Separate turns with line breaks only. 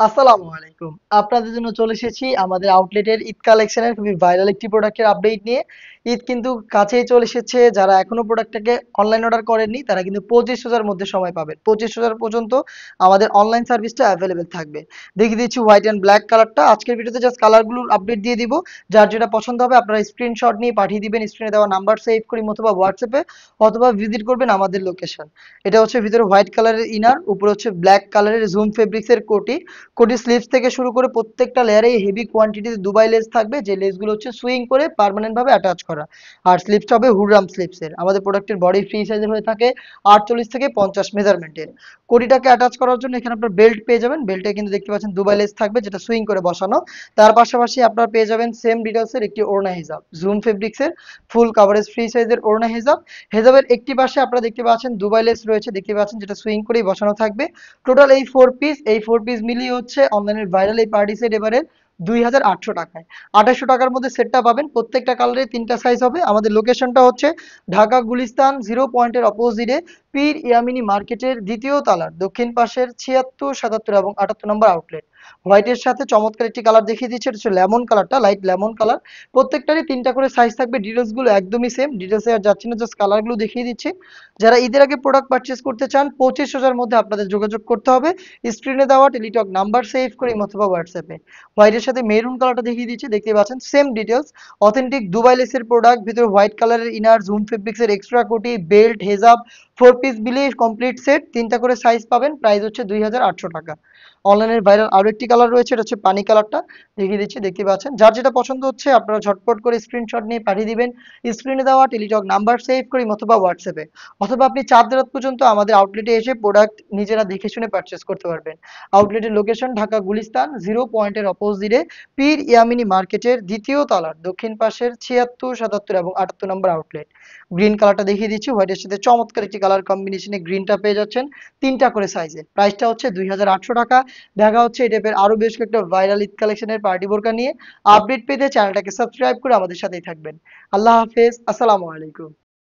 আসসালামু আলাইকুম। আপনাদের জন্য চলে এসেছি আমাদের আউটলেটের ঈদ কালেকশনের খুবই ভাইরাল একটি প্রোডাক্টের আপডেট নিয়ে। ঈদ কিন্তু কাছেই চলে এসেছে। যারা এখনো প্রোডাক্টটাকে অনলাইন অর্ডার করেননি তারা কিন্তু 25,000 মধ্যে সময় পাবেন। 25,000 পর্যন্ত আমাদের অনলাইন সার্ভিসটা অ্যাভেলেবেল থাকবে। দেখিয়ে দিচ্ছি হোয়াইট অ্যান্ড ব্ল্যাক কালারটা। আজকের ভিডিওতে জাস্ট কালারগুলোর আপডেট দিয়ে দিব। যার যেটা পছন্দ হবে আপনারা স্ক্রিনশট নিয়ে পাঠিয়ে দিবেন। স্ক্রিনে দেওয়া নাম্বার সেভ করি অথবা হোয়াটসঅ্যাপে অথবা ভিজিট করবেন আমাদের লোকেশন। এটা হচ্ছে ভিতরে হোয়াইট কালারের ইনার, উপরে হচ্ছে ব্ল্যাক কালারের জুম ফেব্রিক্সের কোটি। কোটি স্লিভস থেকে শুরু করে প্রত্যেকটা লেয়ারে হেভি কোয়ান্টিটিতে দুবাই লেস থাকবে, যে লেসগুলো হচ্ছে সুইং করে পার্মানেন্ট ভাবে অ্যাটাচ করা। আর স্লিভসটা হবে হুররাম স্লিভসের। আমাদের প্রোডাক্টের বডি ফ্রি সাইজের হয়ে থাকে 48 থেকে 50 মেজারমেন্টের। কোটিটাকে অ্যাটাচ করার জন্য এখানে আপনার বেল্ট পেয়ে যাবেন। বেল্টে কিন্তু দেখতে পাচ্ছেন দুবাই লেস থাকবে, যেটা সুইং করে বসানো। তার পাশাপাশি আপনারা পেয়ে যাবেন সেম ডিটেলসের একটি ওড়না হিজাব, জুম ফেব্রিক্সের ফুল কাভারেজ ফ্রি সাইজের ওড়না হিজাব। হেজাবের একটি পাশে আপনারা দেখতে পাচ্ছেন দুবাই লেস রয়েছে, দেখতে পাচ্ছেন, যেটা সুইং করেই বসানো থাকবে। টোটাল এই ফোর পিস মিলিয়ে হচ্ছে অনলাইনের ভাইরাল এই পার্টি সেট এবারে 2,800 টাকায়। 2800 টাকার মধ্যে সেটটা পাবেন। প্রত্যেকটা কালারে তিনটা সাইজ হবে। আমাদের লোকেশনটা হচ্ছে ঢাকা গুলিস্তান 0 পয়েন্টের অপোজিটে পীর ইয়ামিনী মার্কেটের দ্বিতীয় তালার দক্ষিণ পাশের 76, 77 এবং 78 নম্বর আউটলেট। হোয়াইটের সাথে চমৎকার একটি কালার দেখিয়ে দিচ্ছে, এটা হচ্ছে লেমন কালারটা, লাইট লেমন কালার। প্রত্যেকটারই তিনটা করে সাইজ থাকবে। ডিটেলস গুলো একদমই সেম, ডিটেলসে আর যাচ্ছি না, জাস্ট কালার গুলো দেখিয়ে দিচ্ছি। যারা ঈদের আগে প্রোডাক্ট পারচেস করতে চান 25,000 মধ্যে আপনাদের যোগাযোগ করতে হবে স্ক্রিনে দেওয়া টেলিটক নাম্বার সেভ করে অথবা হোয়াটসঅ্যাপে। হোয়াইটের সাথে মেরুন কালারটা দেখিয়ে দিচ্ছি, দেখতে পাচ্ছেন সেম ডিটেলস। অথেন্টিক দুবাই লেসের প্রোডাক্ট, ভিতরে হোয়াইট কালারের ইনার, জুম ফেব্রিক্সের এক্সট্রা কোটি, বেল্ট, হেজাব, 4 পিস বিলিয়ে কমপ্লিট সেট। তিনটা করে সাইজ পাবেন। প্রাইস হচ্ছে 2,800 টাকা। অনলাইনের ভাইরাল আরো একটি কালার রয়েছে, এটা হচ্ছে পানি কালারটা, দেখিয়ে দিচ্ছি, দেখতে পাচ্ছেন। যার যেটা পছন্দ হচ্ছে আপনারা ঝটপট করে স্ক্রিনশট নিয়ে পাঠিয়ে দিবেন স্ক্রিনে দেওয়া টেলিটক নাম্বার সেভ করি অথবা হোয়াটসঅ্যাপে। অথবা আপনি 4 রাত পর্যন্ত আমাদের আউটলেটে এসে প্রোডাক্ট নিজেরা দেখে শুনে পারচেস করতে পারবেন। আউটলেটের লোকেশন ঢাকা গুলিস্তান 0 পয়েন্টের অপোজিটে পীর ইয়ামিনী মার্কেটের দ্বিতীয় তলার দক্ষিণ পাশের 76, 77 এবং 78 নম্বর আউটলেট। গ্রিন কালারটা দেখিয়ে দিচ্ছি, হোয়াইটের সাথে চমৎকার একটি কালার কম্বিনেশনে গ্রিনটা পেয়ে যাচ্ছেন তিনটা করে সাইজে। প্রাইসটা হচ্ছে 2,800 টাকা। দেখা হচ্ছে এই টাইপের আরো বেশ কয়েকটা ভাইরাল ঈদ কালেকশনের পার্টি বোরকা নিয়ে। আপডেট পেতে চ্যানেলটাকে সাবস্ক্রাইব করে আমাদের সাথেই থাকবেন। আল্লাহ হাফেজ, আসসালামু আলাইকুম।